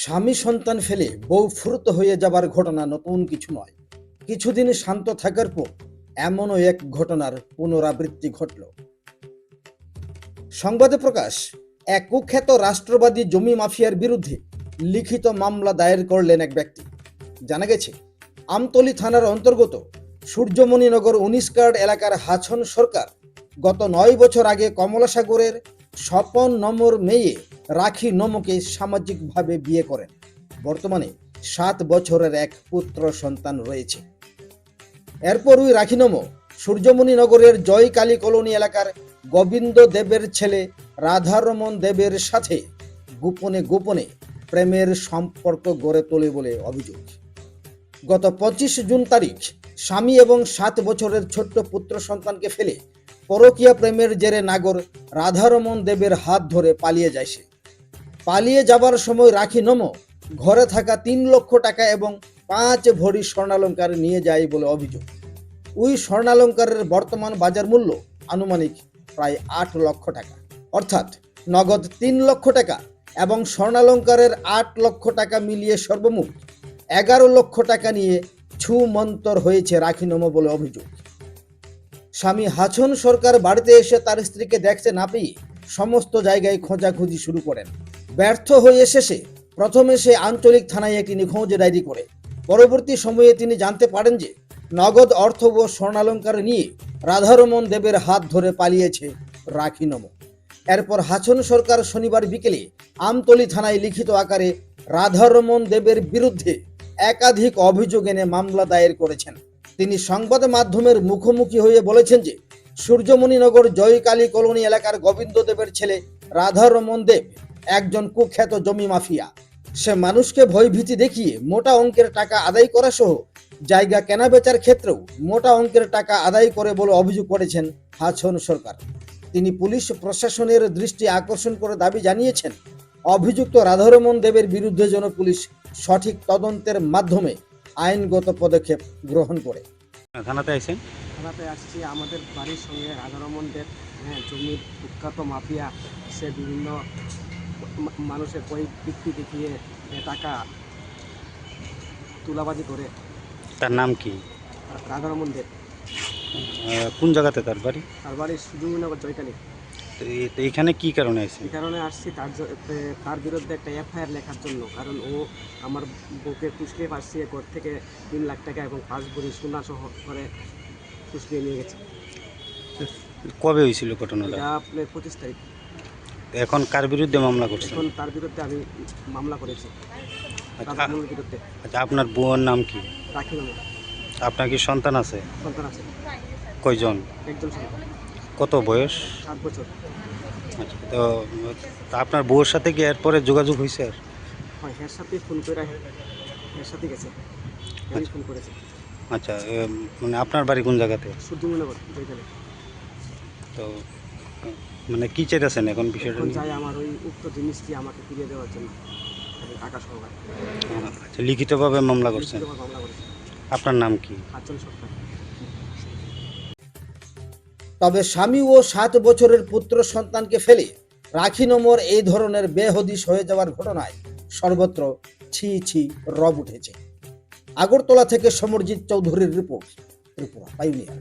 স্বামী সন্তান ফেলে বউ ফুরত হয়ে যাবার ঘটনা নতুন কিছু নয়। কিছুদিন শান্ত থাকার পর এমনও এক ঘটনার পুনরাবৃত্তি ঘটল। সংবাদে প্রকাশ, এক কুখ্যাত রাষ্ট্রবাদী জমি মাফিয়ার বিরুদ্ধে লিখিত মামলা দায়ের করলেন এক ব্যক্তি। জানা গেছে, আমতলী থানার অন্তর্গত সূর্যমণিনগর ১৯ কার্ড এলাকার হাছন সরকার গত ৯ বছর আগে কমলাসাগরের স্বপন নমর মেয়ে রাখি নমকে সামাজিকভাবে বিয়ে করেন। বর্তমানে ৭ বছরের এক পুত্র সন্তান রয়েছে। এরপর ওই রাখি নম সূর্যমণিনগরের জয়কালী কলোনি এলাকার গোবিন্দ দেবের ছেলে রাধারমন দেবের সাথে গোপনে গোপনে প্রেমের সম্পর্ক গড়ে তোলে বলে অভিযোগ। গত ২৫ জুন তারিখ স্বামী এবং ৭ বছরের ছোট্ট পুত্র সন্তানকে ফেলে পরকীয়া প্রেমের জেরে নাগর রাধারমন দেবের হাত ধরে পালিয়ে যায় সে। পালিয়ে যাবার সময় রাখি নম ঘরে থাকা ৩ লক্ষ টাকা এবং ৫ ভরি স্বর্ণালঙ্কার নিয়ে যায় বলে অভিযোগ। ওই স্বর্ণালঙ্কারের বর্তমান বাজার মূল্য আনুমানিক প্রায় ৮ লক্ষ টাকা, অর্থাৎ নগদ ৩ লক্ষ টাকা এবং স্বর্ণালঙ্কারের ৮ লক্ষ টাকা মিলিয়ে সর্বমোট ১১ লক্ষ টাকা নিয়ে ছুমন্তর হয়েছে রাখি নম বলে অভিযোগ। স্বামী হাছন সরকার বাড়িতে এসে তার স্ত্রীকে দেখতে না পেয়ে সমস্ত জায়গায় খোঁজাখুঁজি শুরু করেন। ব্যর্থ হয়ে শেষে প্রথমে সে আঞ্চলিক থানায় একটি নিখোঁজ ডায়েরি করে। পরবর্তী সময়ে তিনি জানতে পারেন যে নগদ অর্থ ও স্বর্ণালঙ্কার নিয়ে রাধারমন দেবের হাত ধরে পালিয়েছে রাখি নম। এরপর হাছন সরকার শনিবার বিকেলে আমতলী থানায় লিখিত আকারে রাধারমন দেবের বিরুদ্ধে একাধিক অভিযোগ এনে মামলা দায়ের করেছেন। তিনি সংবাদ মাধ্যমের মুখোমুখি হয়ে বলেছেন যে সূর্যমণিনগর জয়কালী কলোনি এলাকার গোবিন্দ দেবের ছেলে রাধারমন দেব একজন কুখ্যাত জমি মাফিয়া। সে মানুষকে ভয়ভীতি দেখিয়ে মোটা অঙ্কের টাকা আদায় করা সহ জায়গা কেনা বেচার ক্ষেত্রেও মোটা অঙ্কের টাকা আদায় করে বলে অভিযোগ করেছেন হাছন সরকার। তিনি পুলিশ প্রশাসনের দৃষ্টি আকর্ষণ করে দাবি জানিয়েছেন, অভিযুক্ত রাধারমন দেবের বিরুদ্ধে যেন পুলিশ সঠিক তদন্তের মাধ্যমে আইনগত পদক্ষেপ গ্রহণ করে। থানাতে আসছেন? থানাতে আসছি আমাদের বাড়ির সঙ্গে রাধারমন দেব জমির কুখ্যাত মাফিয়া। সে বিভিন্ন মানুষের বৃত্তি দেখিয়ে টাকা তুলাবাজি করে। তার নাম কি? রাধারমন দেব। কোন জায়গাতে তার বাড়ি? তার বাড়ি সূর্যমণিনগর জয়কালী। তো এইখানে কি কারণে আসছেন? এই কারণে আসছি তার বিরুদ্ধে একটা এফআইআর লেখার জন্য। কারণ ও আমার বউকে ফুসলিয়ে পাঠিয়ে ঘর থেকে ৩ লাখ টাকা এবং ৫ ভরি সোনা সহ করে ফুসলিয়ে নিয়ে গেছে। কবে হয়েছিল ঘটনাটা? এটা আপনার ২৫ তারিখ। এখন কার বিরুদ্ধে মামলা করছেন? এখন তার বিরুদ্ধে আমি মামলা করেছি। রাধারমনের বিরুদ্ধে। আচ্ছা, আপনার বউয়ের নাম কি? রাখি নম। আপনার কি সন্তান আছে? সন্তান আছে। কয়জন? একজন সন্তান। কত বয়স? ৭ বছর। আচ্ছা, তো আপনার বউয়ের সাথে কি এরপরে যোগাযোগ হয়েছে? আর হয়, এর সাথে ফোন করে এর সাথে গেছে। আমি ফোন করেছি। আচ্ছা, মানে আপনার বাড়ি কোন জায়গাতে? সূর্যমণিনগর জয়কালী। তো মানে কি চাইতেছেন এখন বিষয়টা? এখন চাই আমার ওই উক্ত জিনিসটি আমাকে ফিরিয়ে দেওয়ার জন্য এবং টাকা সহকারে। আচ্ছা, লিখিতভাবে মামলা করছেন? লিখিতভাবে মামলা করেছি। আপনার নাম কি? হাছন সরকার। তবে স্বামী ও ৭ বছরের পুত্র সন্তানকে ফেলে রাখি নমর এই ধরনের বেহদিশ হয়ে যাওয়ার ঘটনায় সর্বত্র ছি ছি রব উঠেছে। আগরতলা থেকে সমরজিৎ চৌধুরীর রিপোর্ট, ত্রিপুরা পাইওনিয়ার।